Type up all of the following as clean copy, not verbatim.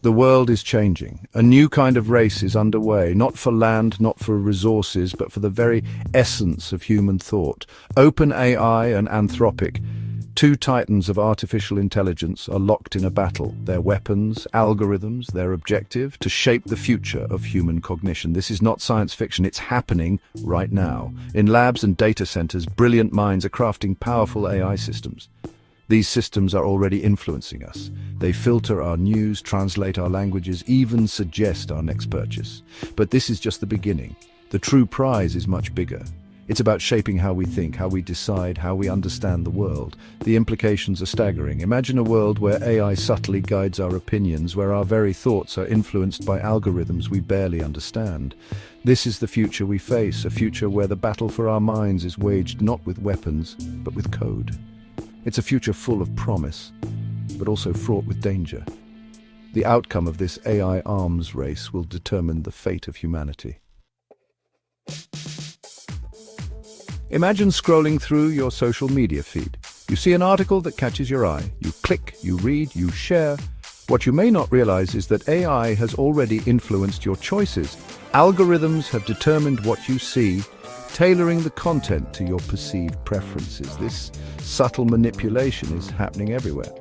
The world is changing. A new kind of race is underway, not for land, not for resources, but for the very essence of human thought. OpenAI and Anthropic, two titans of artificial intelligence, are locked in a battle. Their weapons, algorithms, their objective, to shape the future of human cognition. This is not science fiction, it's happening right now. In labs and data centers, brilliant minds are crafting powerful AI systems. These systems are already influencing us. They filter our news, translate our languages, even suggest our next purchase. But this is just the beginning. The true prize is much bigger. It's about shaping how we think, how we decide, how we understand the world. The implications are staggering. Imagine a world where AI subtly guides our opinions, where our very thoughts are influenced by algorithms we barely understand. This is the future we face, a future where the battle for our minds is waged not with weapons, but with code. It's a future full of promise, but also fraught with danger. The outcome of this AI arms race will determine the fate of humanity. Imagine scrolling through your social media feed. You see an article that catches your eye. You click, you read, you share. What you may not realize is that AI has already influenced your choices. Algorithms have determined what you see, tailoring the content to your perceived preferences. This subtle manipulation is happening everywhere.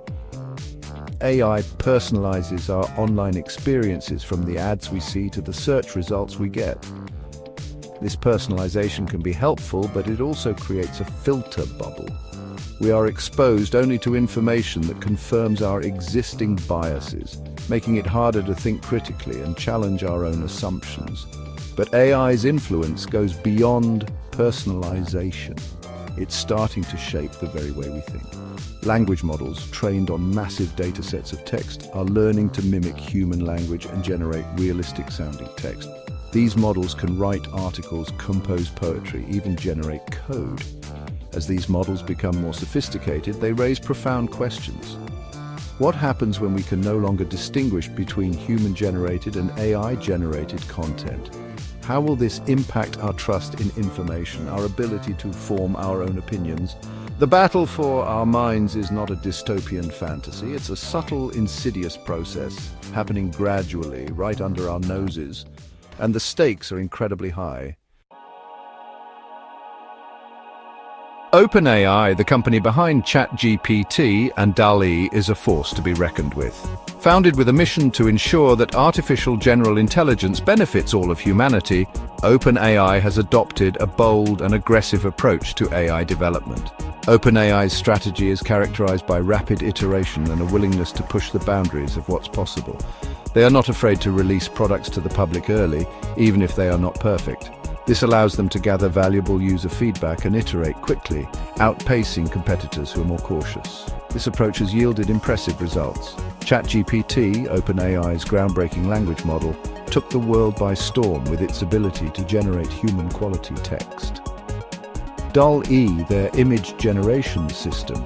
AI personalizes our online experiences, from the ads we see to the search results we get. This personalization can be helpful, but it also creates a filter bubble. We are exposed only to information that confirms our existing biases, making it harder to think critically and challenge our own assumptions. But AI's influence goes beyond personalization. It's starting to shape the very way we think. Language models, trained on massive data sets of text, are learning to mimic human language and generate realistic-sounding text. These models can write articles, compose poetry, even generate code. As these models become more sophisticated, they raise profound questions. What happens when we can no longer distinguish between human-generated and AI-generated content? How will this impact our trust in information, our ability to form our own opinions? The battle for our minds is not a dystopian fantasy. It's a subtle, insidious process, happening gradually, right under our noses. And the stakes are incredibly high. OpenAI, the company behind ChatGPT and DALL-E, is a force to be reckoned with. Founded with a mission to ensure that artificial general intelligence benefits all of humanity, OpenAI has adopted a bold and aggressive approach to AI development. OpenAI's strategy is characterized by rapid iteration and a willingness to push the boundaries of what's possible. They are not afraid to release products to the public early, even if they are not perfect. This allows them to gather valuable user feedback and iterate quickly, outpacing competitors who are more cautious. This approach has yielded impressive results. ChatGPT, OpenAI's groundbreaking language model, took the world by storm with its ability to generate human-quality text. DALL-E, their image generation system,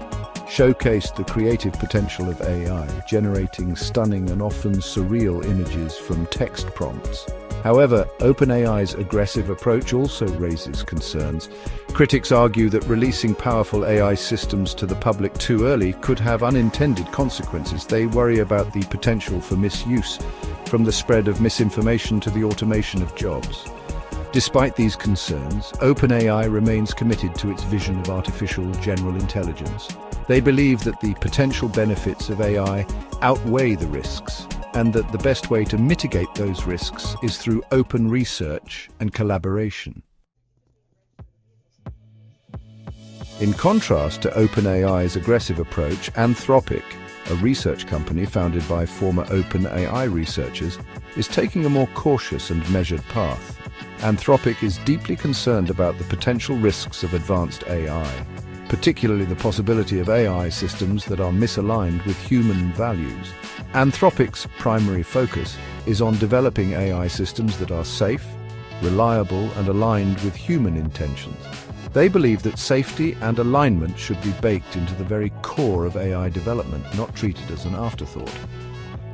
showcased the creative potential of AI, generating stunning and often surreal images from text prompts. However, OpenAI's aggressive approach also raises concerns. Critics argue that releasing powerful AI systems to the public too early could have unintended consequences. They worry about the potential for misuse, from the spread of misinformation to the automation of jobs. Despite these concerns, OpenAI remains committed to its vision of artificial general intelligence. They believe that the potential benefits of AI outweigh the risks, and that the best way to mitigate those risks is through open research and collaboration. In contrast to OpenAI's aggressive approach, Anthropic, a research company founded by former OpenAI researchers, is taking a more cautious and measured path. Anthropic is deeply concerned about the potential risks of advanced AI, particularly the possibility of AI systems that are misaligned with human values. Anthropic's primary focus is on developing AI systems that are safe, reliable, and aligned with human intentions. They believe that safety and alignment should be baked into the very core of AI development, not treated as an afterthought.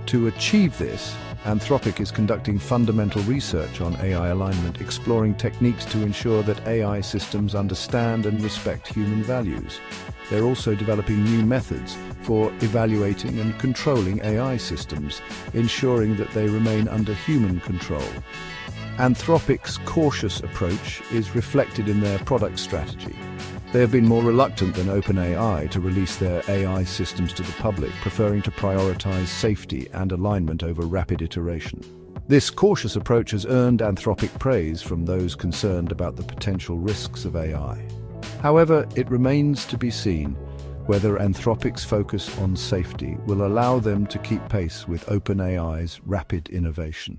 To achieve this, Anthropic is conducting fundamental research on AI alignment, exploring techniques to ensure that AI systems understand and respect human values. They're also developing new methods for evaluating and controlling AI systems, ensuring that they remain under human control. Anthropic's cautious approach is reflected in their product strategy. They have been more reluctant than OpenAI to release their AI systems to the public, preferring to prioritize safety and alignment over rapid iteration. This cautious approach has earned Anthropic praise from those concerned about the potential risks of AI. However, it remains to be seen whether Anthropic's focus on safety will allow them to keep pace with OpenAI's rapid innovation.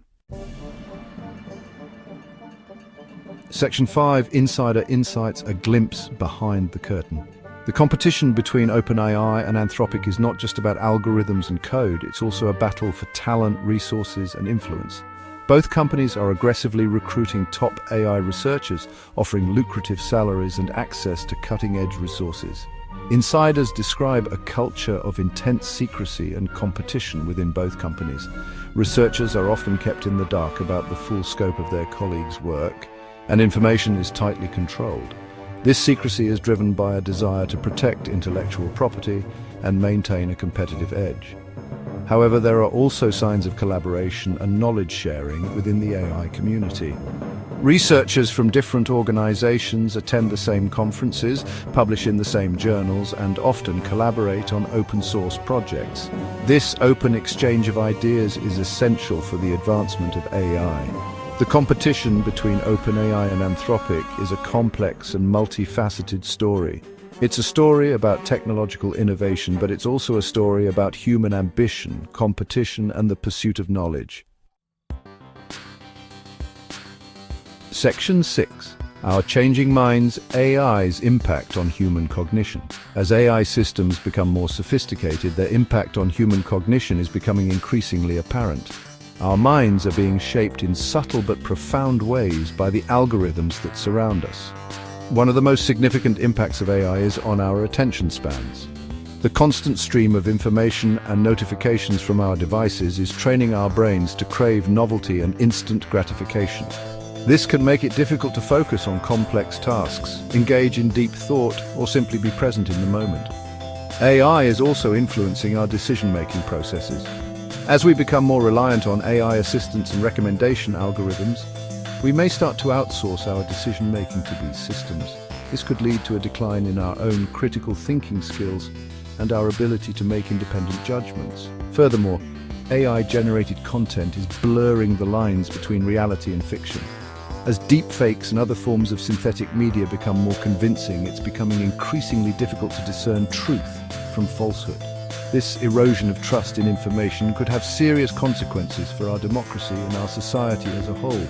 Section 5, Insider Insights, a glimpse behind the curtain. The competition between OpenAI and Anthropic is not just about algorithms and code, it's also a battle for talent, resources, and influence. Both companies are aggressively recruiting top AI researchers, offering lucrative salaries and access to cutting-edge resources. Insiders describe a culture of intense secrecy and competition within both companies. Researchers are often kept in the dark about the full scope of their colleagues' work, and information is tightly controlled. This secrecy is driven by a desire to protect intellectual property and maintain a competitive edge. However, there are also signs of collaboration and knowledge sharing within the AI community. Researchers from different organizations attend the same conferences, publish in the same journals, and often collaborate on open-source projects. This open exchange of ideas is essential for the advancement of AI. The competition between OpenAI and Anthropic is a complex and multifaceted story. It's a story about technological innovation, but it's also a story about human ambition, competition, and the pursuit of knowledge. Section 6. Our Changing Minds, AI's Impact on Human Cognition. As AI systems become more sophisticated, their impact on human cognition is becoming increasingly apparent. Our minds are being shaped in subtle but profound ways by the algorithms that surround us. One of the most significant impacts of AI is on our attention spans. The constant stream of information and notifications from our devices is training our brains to crave novelty and instant gratification. This can make it difficult to focus on complex tasks, engage in deep thought, or simply be present in the moment. AI is also influencing our decision-making processes. As we become more reliant on AI assistance and recommendation algorithms, we may start to outsource our decision-making to these systems. This could lead to a decline in our own critical thinking skills and our ability to make independent judgments. Furthermore, AI-generated content is blurring the lines between reality and fiction. As deepfakes and other forms of synthetic media become more convincing, it's becoming increasingly difficult to discern truth from falsehood. This erosion of trust in information could have serious consequences for our democracy and our society as a whole.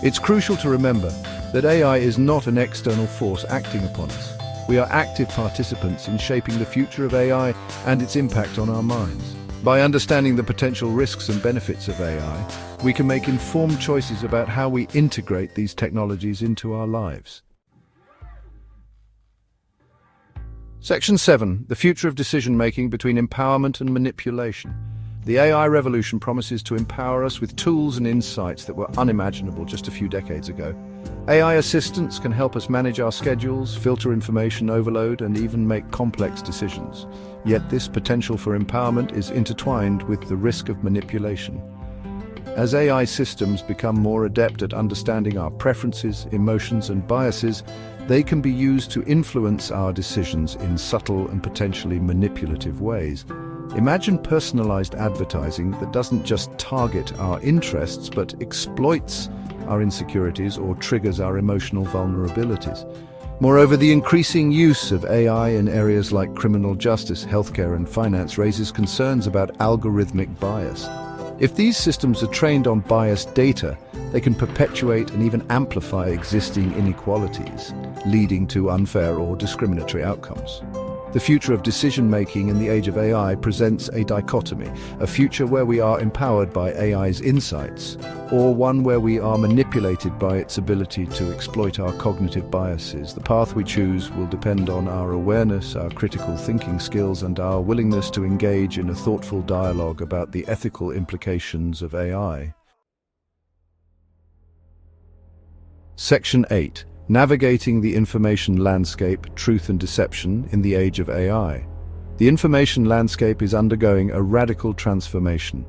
It's crucial to remember that AI is not an external force acting upon us. We are active participants in shaping the future of AI and its impact on our minds. By understanding the potential risks and benefits of AI, we can make informed choices about how we integrate these technologies into our lives. Section 7. The future of decision-making between empowerment and manipulation. The AI revolution promises to empower us with tools and insights that were unimaginable just a few decades ago. AI assistants can help us manage our schedules, filter information overload, and even make complex decisions. Yet this potential for empowerment is intertwined with the risk of manipulation. As AI systems become more adept at understanding our preferences, emotions, and biases, they can be used to influence our decisions in subtle and potentially manipulative ways. Imagine personalized advertising that doesn't just target our interests, but exploits our insecurities or triggers our emotional vulnerabilities. Moreover, the increasing use of AI in areas like criminal justice, healthcare, and finance raises concerns about algorithmic bias. If these systems are trained on biased data, they can perpetuate and even amplify existing inequalities, leading to unfair or discriminatory outcomes. The future of decision-making in the age of AI presents a dichotomy, a future where we are empowered by AI's insights, or one where we are manipulated by its ability to exploit our cognitive biases. The path we choose will depend on our awareness, our critical thinking skills, and our willingness to engage in a thoughtful dialogue about the ethical implications of AI. Section 8. Navigating the information landscape, truth and deception in the age of AI. The information landscape is undergoing a radical transformation.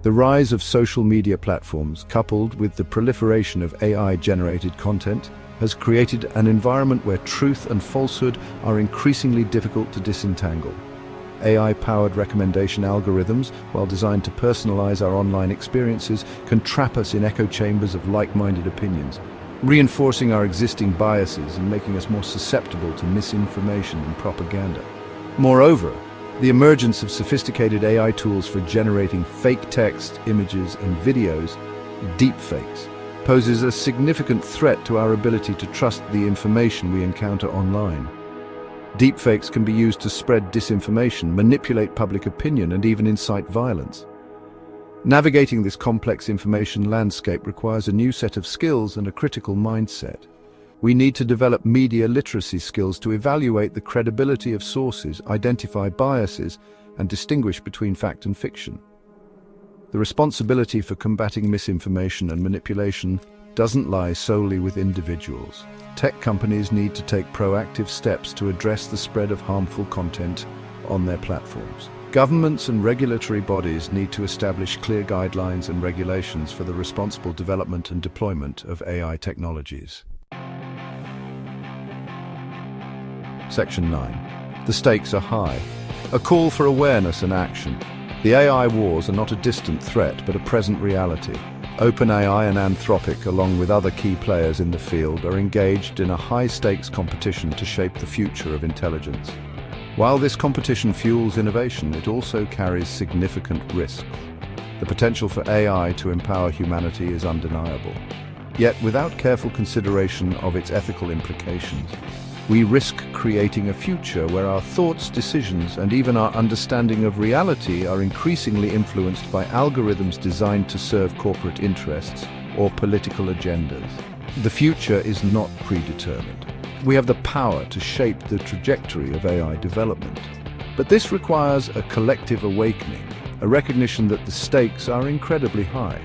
The rise of social media platforms, coupled with the proliferation of AI-generated content, has created an environment where truth and falsehood are increasingly difficult to disentangle. AI-powered recommendation algorithms, while designed to personalize our online experiences, can trap us in echo chambers of like-minded opinions, reinforcing our existing biases and making us more susceptible to misinformation and propaganda. Moreover, the emergence of sophisticated AI tools for generating fake text, images, and videos, deepfakes, poses a significant threat to our ability to trust the information we encounter online. Deepfakes can be used to spread disinformation, manipulate public opinion, and even incite violence. Navigating this complex information landscape requires a new set of skills and a critical mindset. We need to develop media literacy skills to evaluate the credibility of sources, identify biases, and distinguish between fact and fiction. The responsibility for combating misinformation and manipulation doesn't lie solely with individuals. Tech companies need to take proactive steps to address the spread of harmful content on their platforms. Governments and regulatory bodies need to establish clear guidelines and regulations for the responsible development and deployment of AI technologies. Section 9. The stakes are high. A call for awareness and action. The AI wars are not a distant threat, but a present reality. OpenAI and Anthropic, along with other key players in the field, are engaged in a high-stakes competition to shape the future of intelligence. While this competition fuels innovation, it also carries significant risks. The potential for AI to empower humanity is undeniable. Yet, without careful consideration of its ethical implications, we risk creating a future where our thoughts, decisions, and even our understanding of reality are increasingly influenced by algorithms designed to serve corporate interests or political agendas. The future is not predetermined. We have the power to shape the trajectory of AI development. But this requires a collective awakening, a recognition that the stakes are incredibly high.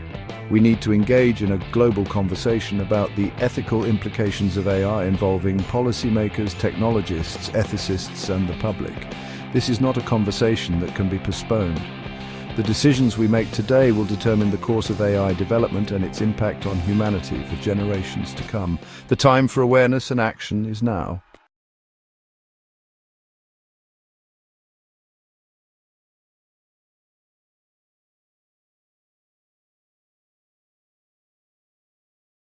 We need to engage in a global conversation about the ethical implications of AI involving policymakers, technologists, ethicists, and the public. This is not a conversation that can be postponed. The decisions we make today will determine the course of AI development and its impact on humanity for generations to come. The time for awareness and action is now.